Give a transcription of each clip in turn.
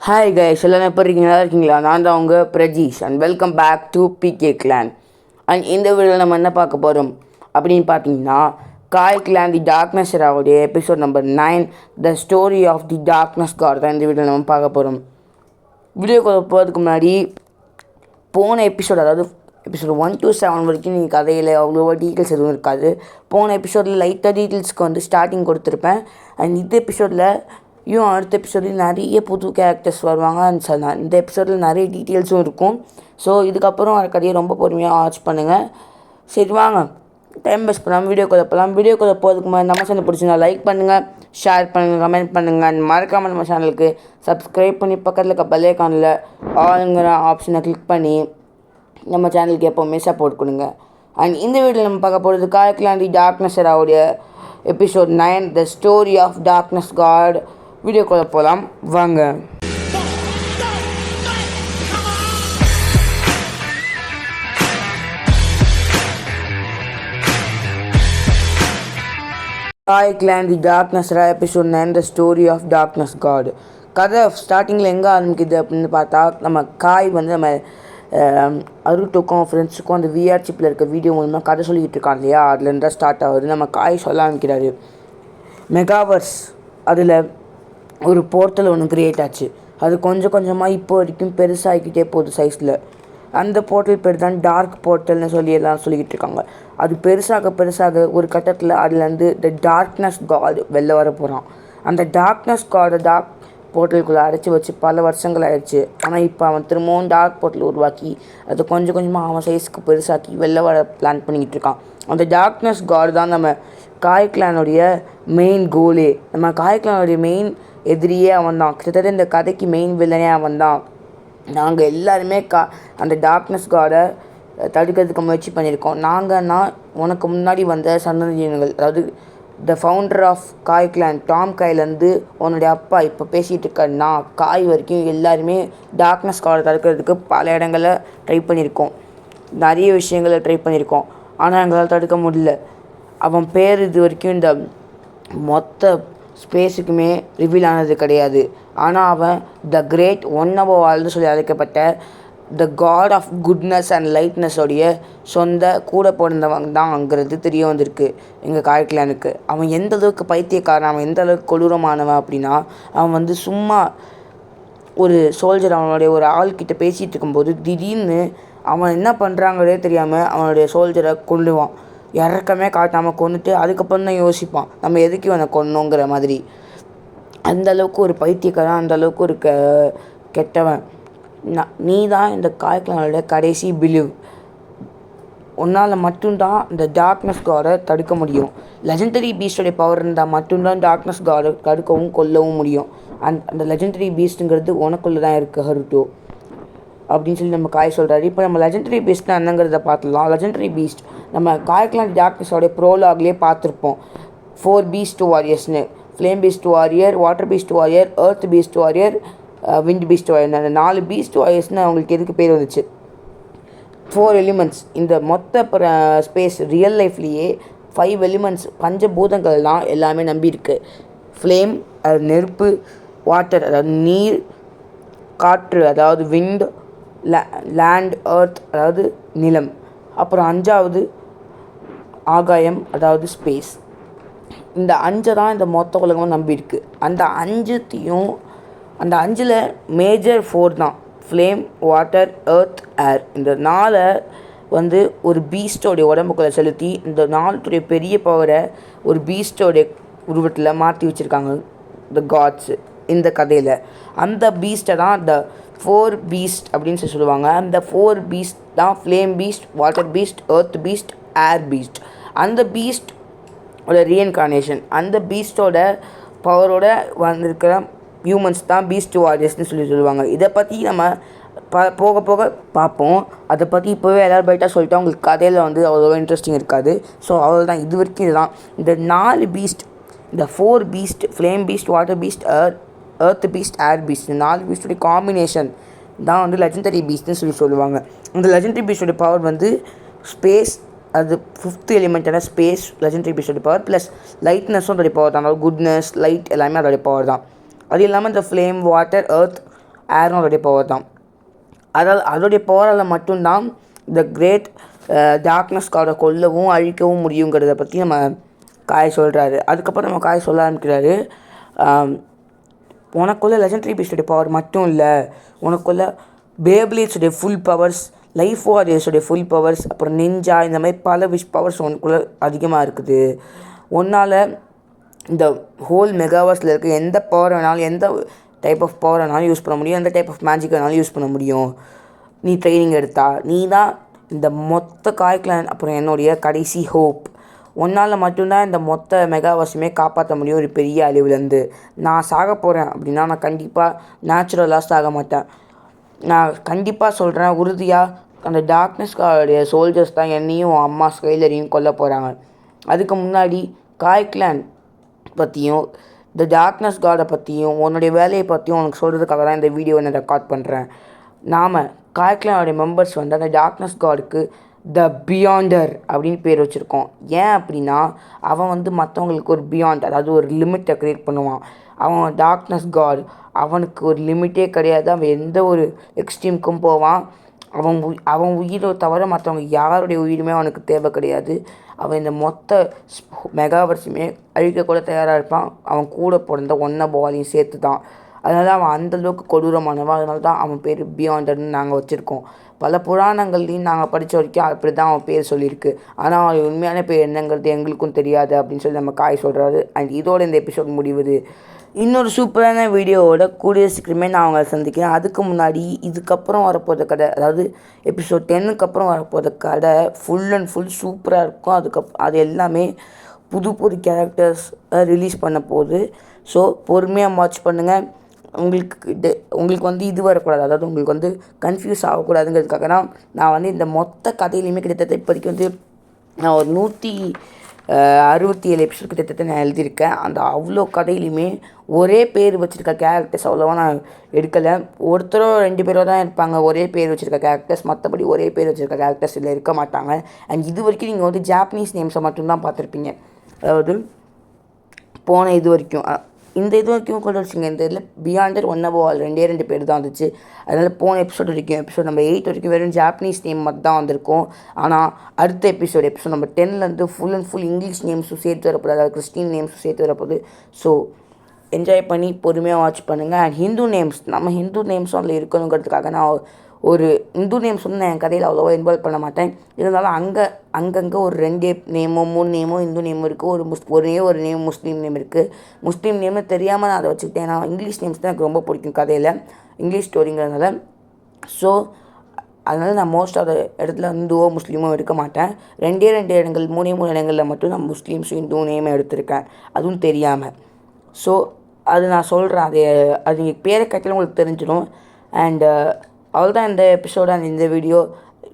Hi guys, எல்லாம் எப்படி இருக்கீங்க? நல்லா இருக்கீங்களா? நான் தான் உங்கள் Prajeesh and welcome back to PK clan. And இந்த வீடியோவில் நம்ம என்ன பார்க்க போகிறோம் அப்படின்னு பார்த்தீங்கன்னா, காய் கிளான் தி டார்க்னஸ் எராவுடைய episode number 9 the story of the darkness god தான் இந்த வீடியோவில் நம்ம பார்க்க போகிறோம். வீடியோக்கு போகிறதுக்கு முன்னாடி போன எபிசோட், அதாவது எபிசோட் 1 to 7 வரைக்கும் நீங்கள் கதையில் அவ்வளோவா டீட்டெயில்ஸ் எதுவும் இருக்காது. போன எபிசோடில் லைட்டாக டீட்டெயில்ஸ்க்கு வந்து ஸ்டார்டிங் கொடுத்துருப்பேன். அண்ட் இந்த எபிசோடில் அடுத்த எபிசோடில் நிறைய புது கேரக்டர்ஸ் வருவாங்க. அண்ட் இந்த எபிசோடில் நிறைய டீட்டெயில்ஸும் இருக்கும். ஸோ இதுக்கப்புறம் அந்த கதையை ரொம்ப பொறுமையாக வாட்ச் பண்ணுங்கள். சரி வாங்க, டைம் வேஸ்ட் பண்ணாமல் வீடியோக்குள்ளே போகலாம். வீடியோக்குள்ளே போகிறதுக்கு முன்னாடி நம்ம சேனல் பிடிச்சிருந்தா லைக் பண்ணுங்கள், ஷேர் பண்ணுங்கள், கமெண்ட் பண்ணுங்கள். அண்ட் மறக்காமல் நம்ம சேனலுக்கு சப்ஸ்கிரைப் பண்ணி பக்கத்தில் இருக்க பெல் ஐகானில் ஆளுங்கிற ஆப்ஷனை கிளிக் பண்ணி நம்ம சேனலுக்கு எப்போவுமே சப்போர்ட் கொடுங்க. அண்ட் இந்த வீடியோவில் நம்ம பார்க்க போகிறது காய் கிளான் தி டார்க்னஸ் எராவுடைய episode 9 the story of darkness god. வீடியோக்குள்ளே போகலாம் வாங்க. Kai clan the darkness era episode 9 the story of darkness god. கதை ஸ்டார்டிங்கில் எங்கே ஆரம்பிக்குது அப்படின்னு பார்த்தா, நம்ம காய் வந்து நம்ம அருட்டுக்கும் ஃப்ரெண்ட்ஸுக்கும் அந்த விஆர் சிப்பில் இருக்க வீடியோ மூலமாக கதை சொல்லிக்கிட்டு இருக்கான் இல்லையா, அதுலேருந்து தான் ஸ்டார்ட் ஆகுது. நம்ம காய் சொல்ல ஆரம்பிக்கிறாரு. மெகாவர்ஸ் அதில் ஒரு போர்ட்டல் ஒன்று க்ரியேட் ஆச்சு. அது கொஞ்சம் கொஞ்சமாக இப்போ வரைக்கும் பெருசாகிக்கிட்டே போகுது சைஸில். அந்த போர்ட்டல் பேர் தான் டார்க் போர்ட்டல்னு எல்லாம் சொல்லிக்கிட்டு இருக்காங்க. அது பெருசாக ஒரு கட்டத்தில் அதுலேருந்து த டார்க்னஸ் காட் வெளில வர போகிறான். அந்த டார்க்னஸ் காடை டார்க் போர்ட்டலுக்குள்ளே அடைச்சி வச்சு பல வருஷங்கள் ஆயிடுச்சு. ஆனால் இப்போ அவன் திரும்பவும் டார்க் போர்ட்டல் உருவாக்கி அதை கொஞ்சம் கொஞ்சமாக அவன் சைஸ்க்கு பெருசாக்கி வெளில வர பிளான் பண்ணிக்கிட்டு இருக்கான். அந்த டார்க்னஸ் காட் தான் நம்ம காய் கிளானுடைய மெயின் கோலே. நம்ம காய் கிளானுடைய மெயின் எதிரியே அவன் தான். கிட்டத்தட்ட இந்த கதைக்கு மெயின் வில்லனே அவன் தான். நாங்கள் எல்லாருமே அந்த டார்க்னஸ் காடை தடுக்கிறதுக்கு முயற்சி பண்ணியிருக்கோம். நாங்கன்னா உனக்கு முன்னாடி வந்த சந்ததியினர்கள், அதாவது த ஃபவுண்டர் ஆஃப் காய் கிளான் டாம் காயிலேருந்து உன்னுடைய அப்பா இப்போ பேசிகிட்டு இருக்க நான் காய் வரைக்கும் எல்லாருமே டார்க்னஸ் காடை தடுக்கிறதுக்கு பல இடங்களில் ட்ரை பண்ணியிருக்கோம். நிறைய விஷயங்களை ட்ரை பண்ணியிருக்கோம். ஆனால் எங்களால் தடுக்க முடியல. அவன் பேர் இது வரைக்கும் இந்த மொத்த ஸ்பேஸுக்குமே ரிவீல் ஆனது கிடையாது. ஆனால் அவன் த கிரேட் ஒன் அபவ் ஆல்னு சொல்லி அழைக்கப்பட்ட த காட் ஆஃப் குட்னஸ் அண்ட் லைட்னஸோடைய சொந்த கூட பிறந்தவங்க தான்ங்கிறது தெரிய வந்திருக்கு எங்கள் காய் கிளானுக்கு. அவன் எந்த அளவுக்கு பைத்தியக்காரன், அவன் எந்த அளவுக்கு கொடூரமானவன் அப்படின்னா, அவன் வந்து சும்மா ஒரு சோல்ஜர் அவனுடைய ஒரு ஆள்கிட்ட பேசிகிட்டு இருக்கும்போது திடீர்னு அவன் என்ன பண்ணுறாங்களே தெரியாமல் அவனுடைய சோல்ஜரை கொல்லுவான். இறக்கமே காட்டாமல் கொண்டுட்டு அதுக்கப்புறம் தான் யோசிப்பான் நம்ம எதுக்கு இவனை கொன்னோங்கிற மாதிரி. அந்தளவுக்கு ஒரு பைத்தியக்காரன், அந்தளவுக்கு ஒரு கெட்டவன். நீ தான் இந்த காய்கிளானோட கடைசி பிலீவ். உன்னால் மட்டும்தான் இந்த டார்க்னஸ் காடை தடுக்க முடியும். லெஜெண்டரி பீஸ்டோடைய பவர் இருந்தால் மட்டும்தான் டார்க்னஸ் காடை தடுக்கவும் கொல்லவும் முடியும். அந்த லெஜெண்டரி பீஸ்ட்டுங்கிறது உனக்குள்ளே தான் இருக்குது ஹருட்டோ அப்படின்னு சொல்லி நம்ம காய் சொல்கிறாரு. இப்போ நம்ம லெஜெண்டரி பீஸ்ட்னா என்னங்கிறத பார்த்துலாம். லெஜெண்டரி பீஸ்ட் நம்ம காய் கிளான் டார்க்னஸோடைய ப்ரோலாக்லேயே பார்த்துருப்போம். 4 பீஸ்ட் வாரியர்ஸ்னு, flame beast warrior, water beast warrior, earth beast warrior, wind beast warrior. அந்த 4 பீஸ்ட் வாரியர்ஸ்னு அவங்களுக்கு எதுக்கு பேர் வந்துச்சு? 4 எலிமெண்ட்ஸ். இந்த மொத்த ஸ்பேஸ் ரியல் லைஃப்லேயே 5 எலிமெண்ட்ஸ் பஞ்சபூதங்கள் தான் எல்லாமே நம்பியிருக்கு. ஃப்ளேம் அது நெருப்பு, வாட்டர் அதாவது நீர், காற்று அதாவது விண்ட், லேண்ட் எர்த் அதாவது நிலம், அப்புறம் 5வது ஆகாயம் அதாவது ஸ்பேஸ். இந்த 5 தான் இந்த மொத்த உலகமும் நம்பியிருக்கு. அந்த 5ல் மேஜர் 4 தான் ஃப்ளேம், வாட்டர், எர்த், ஏர். இந்த 4 வந்து ஒரு பீஸ்டோடைய உடம்புக்குள்ளே செலுத்தி இந்த 4 பெரிய பவரை ஒரு பீஸ்டோடைய உருவத்தில் மாற்றி வச்சுருக்காங்க த காட்ஸு இந்த கதையில். அந்த பீஸ்ட்டை தான் த 4 பீஸ்ட் அப்படின்னு சொல்லுவாங்க. அந்த 4 பீஸ்ட் தான் flame beast, water beast, earth beast, air beast. அந்த பீஸ்டோட ரீஇன்கார்னேஷன், அந்த பீஸ்டோட பவரோட வந்திருக்கிற ஹியூமன்ஸ் தான் பீஸ்ட் வாரியர்ஸ்னு சொல்லுவாங்க. இதை பற்றி நம்ம போக போக பார்ப்போம். அதை பற்றி இப்போவே எல்லோரும் பைட்டாக சொல்லிட்டோம். உங்களுக்கு கதையில் வந்து அவ்வளோ இன்ட்ரெஸ்டிங் இருக்காது. ஸோ அவ்வளோ தான், இது வரைக்கும் இதுதான். இந்த 4 பீஸ்ட், இந்த 4 beast flame beast, water beast, earth beast, air beast, இந்த 4 பீஸ்டோடைய காம்பினேஷன் தான் வந்து லெஜெண்டரி பீஸ்ட்னு சொல்லுவாங்க. இந்த லெஜெண்டரி பீஸ்டோடைய பவர் வந்து ஸ்பேஸ், அது 5th எலிமெண்ட்டான ஸ்பேஸ் லெஜெண்டரி பீஸ்டோடைய பவர் ப்ளஸ் லைட்னஸும் அதோடைய பவர் தான். அதாவது குட்னஸ், லைட் எல்லாமே அதோடைய பவர் தான். அது இல்லாமல் இந்த ஃப்ளேம், வாட்டர், எர்த் ஆரோனுடைய பவர் தான். அதாவது அதோடைய பவரால் மட்டும்தான் இந்த கிரேட் டார்க்னஸ் கார்டை கொல்லவும் அழிக்கவும் முடியுங்கிறத பற்றி நம்ம காய் சொல்கிறாரு. அதுக்கப்புறம் நம்ம காய் சொல்ல ஆரம்பிக்கிறாரு, உனக்குள்ள லெஜெண்டரி பீஸ்டோடைய பவர் மட்டும் இல்லை, உனக்குள்ள பேப்ளேட்ஸுடைய ஃபுல் பவர்ஸ், லைஃப் வாரியர்ஸுடைய ஃபுல் பவர்ஸ், அப்புறம் நிஞ்சா, இந்த மாதிரி பல பவர்ஸ் உனக்குள்ளே அதிகமாக இருக்குது. உன்னால் இந்த ஹோல் மெகாவர்ஸில் இருக்க எந்த பவர் வேணாலும், எந்த டைப் ஆஃப் பவர் வேணாலும் யூஸ் பண்ண முடியும், எந்த டைப் ஆஃப் மேஜிக் வேணாலும் யூஸ் பண்ண முடியும். நீ ட்ரைனிங் எடுத்தா நீ தான் இந்த மொத்த காய் கிளான் அப்புறம் என்னுடைய கடைசி ஹோப். உன்னால் மட்டும்தான் இந்த மொத்த மெகாவர்ஸுமே காப்பாற்ற முடியும் ஒரு பெரிய அழிவுலேருந்து. நான் சாக போகிறேன் அப்படின்னா நான் கண்டிப்பாக நேச்சுரலாக சாக மாட்டேன். நான் கண்டிப்பாக சொல்கிறேன் உறுதியாக, அந்த டார்க்னஸ்காருடைய சோல்ஜர்ஸ் தான் என்னையும் அம்மா ஸ்கைலரையும் கொல்ல போகிறாங்க. அதுக்கு முன்னாடி காய் கிளான் பற்றியும் இந்த டார்க்னஸ் காடை பற்றியும் உன்னுடைய வேலையை பற்றியும் உனக்கு சொல்கிறதுக்காக தான் இந்த வீடியோவை நான் ரெக்கார்ட் பண்ணுறேன். நாம் காய் கிளானுடைய மெம்பர்ஸ் வந்து அந்த டார்க்னஸ் காடுக்கு த பியாண்டர் அப்படின்னு பேர் வச்சுருக்கோம். ஏன் அப்படின்னா அவன் வந்து மற்றவங்களுக்கு ஒரு பியாண்ட், அதாவது ஒரு லிமிட்டை க்ரியேட் பண்ணுவான். அவன் டார்க்னஸ் காட், அவனுக்கு ஒரு லிமிட்டே கிடையாது. அவன் எந்த ஒரு எக்ஸ்ட்ரீமுக்கும் போவான். அவன் உயிரை தவிர மற்றவங்க யாருடைய உயிருமே அவனுக்கு தேவை கிடையாது. அவன் இந்த மொத்த மெகாவர்ஸுமே அழிக்க கூட தயாராக இருப்பான், அவன் கூட பிறந்த ஒன்றை பாலையும் சேர்த்து தான். அதனால அவன் அந்தளவுக்கு கொடூரமானவன். அதனால தான் அவன் பேர் பியாண்டர்னு நாங்கள் வச்சுருக்கோம். பல புராணங்கள்லையும் நாங்கள் படித்த வரைக்கும் அப்படி தான் அவன் பேர் சொல்லியிருக்கு. ஆனால் அவன் உண்மையான பேர் என்னங்கிறது எங்களுக்கும் தெரியாது அப்படின்னு சொல்லி நம்ம காய் சொல்கிறாரு. அண்ட் இதோட இந்த எபிசோட் முடிவுது. இன்னொரு சூப்பரான வீடியோவோட கூடிய சீக்கிரமே நான் அவங்களை சந்திக்கிறேன். அதுக்கு முன்னாடி இதுக்கப்புறம் வரப்போகிற கதை, அதாவது எபிசோட் 10க்கு அப்புறம் வரப்போகிற கதை ஃபுல் அண்ட் ஃபுல் சூப்பராக இருக்கும். அது எல்லாமே புது புது கேரக்டர்ஸ் ரிலீஸ் பண்ண போகுது. ஸோ பொறுமையாக வாட்ச் பண்ணுங்கள். உங்களுக்கு வந்து இது வரக்கூடாது, அதாவது உங்களுக்கு வந்து கன்ஃபியூஸ் ஆகக்கூடாதுங்கிறதுக்காக தான் நான் வந்து இந்த மொத்த கதையிலையுமே கிட்டத்தட்ட இப்போதைக்கு வந்து நான் ஒரு 167 எபிசோட் கிட்டத்தட்ட நான் எழுதியிருக்கேன். அந்த அவ்வளோ கதையிலையுமே ஒரே பேர் வச்சுருக்க கேரக்டர்ஸ் அவ்வளோவா நான் எடுக்கலை. ஒருத்தரோ 2 பேரோ தான் இருப்பாங்க ஒரே பேர் வச்சுருக்க கேரக்டர்ஸ். மற்றபடி ஒரே பேர் வச்சுருக்க கேரக்டர்ஸ் இதில் இருக்க மாட்டாங்க. அண்ட் இது வரைக்கும் நீங்கள் வந்து ஜாப்பனீஸ் நேம்ஸை மட்டும்தான் பார்த்துருப்பீங்க. அதாவது போன இது வரைக்கும் இந்த இது வரைக்கும் கொண்டு வச்சுங்க. இந்த இதில் பியாண்டர் ஒன் அபோவ் 2 பேர் தான் வந்துச்சு. அதனால் போன எபிசோட் வரைக்கும், எபிசோட் நம்பர் 8 வரைக்கும் வெறும் ஜாப்பனீஸ் நேம் மட்டும் தான் வந்திருக்கும். ஆனால் அடுத்த எபிசோட் நம்பர் 10லேருந்து ஃபுல் அண்ட் ஃபுல் இங்கிலீஷ் நேம்ஸும் சேர்த்து வரப்போகுது, அதாவது கிறிஸ்டின் நேம்ஸும் சேர்த்து வரப்போகுது. ஸோ என்ஜாய் பண்ணி பொறுமையாக வாட்ச் பண்ணுங்கள். அண்ட் ஹிந்து நேம்ஸ், நம்ம ஹிந்து நேம்ஸும் அதில் இருக்கணுங்கிறதுக்காக நான் ஒரு இந்து நேம்ஸ் வந்து நான் என் கதையில் அவ்வளோவா இன்வால்வ் பண்ண மாட்டேன். இருந்தாலும் அங்கங்கே ஒரு 2 நேமோ 3 நேமோ இந்து நேம் இருக்குது, ஒரு நேம் முஸ்லீம் நேம் இருக்குது. முஸ்லீம் நேம்னு தெரியாமல் நான் அதை வச்சுக்கிட்டேன். நான் இங்கிலீஷ் நேம்ஸ் தான் எனக்கு ரொம்ப பிடிக்கும் கதையில், இங்கிலீஷ் ஸ்டோரிங்கிறதுனால. ஸோ அதனால் நான் மோஸ்ட் ஆஃப் இடத்துல இந்துவோ முஸ்லீமோ எடுக்க மாட்டேன். 2 இடங்கள் 3 இடங்களில் மட்டும் நான் முஸ்லீம்ஸும் இந்து நேமே எடுத்திருக்கேன், அதுவும் தெரியாமல். ஸோ அது நான் சொல்கிறேன், அது நீங்கள் பேரை கேட்டாலும் உங்களுக்கு தெரிஞ்சிடும். அண்டு அவ்வளோதான் இந்த எபிசோட் அண்ட் இந்த வீடியோ.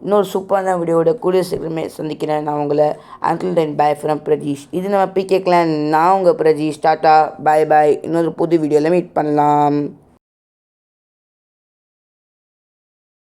இன்னொரு சூப்பரான வீடியோட கூடிய சீக்கிரமே சந்திக்கிறேன் நான் உங்களை. Until then bye from Prajeesh. இது நம்ம பிகே கிளான். நான் உங்கள் பிரஜீஷ். டாட்டா, பாய் பாய். இன்னொரு புது வீடியோவில் மீட் பண்ணலாம்.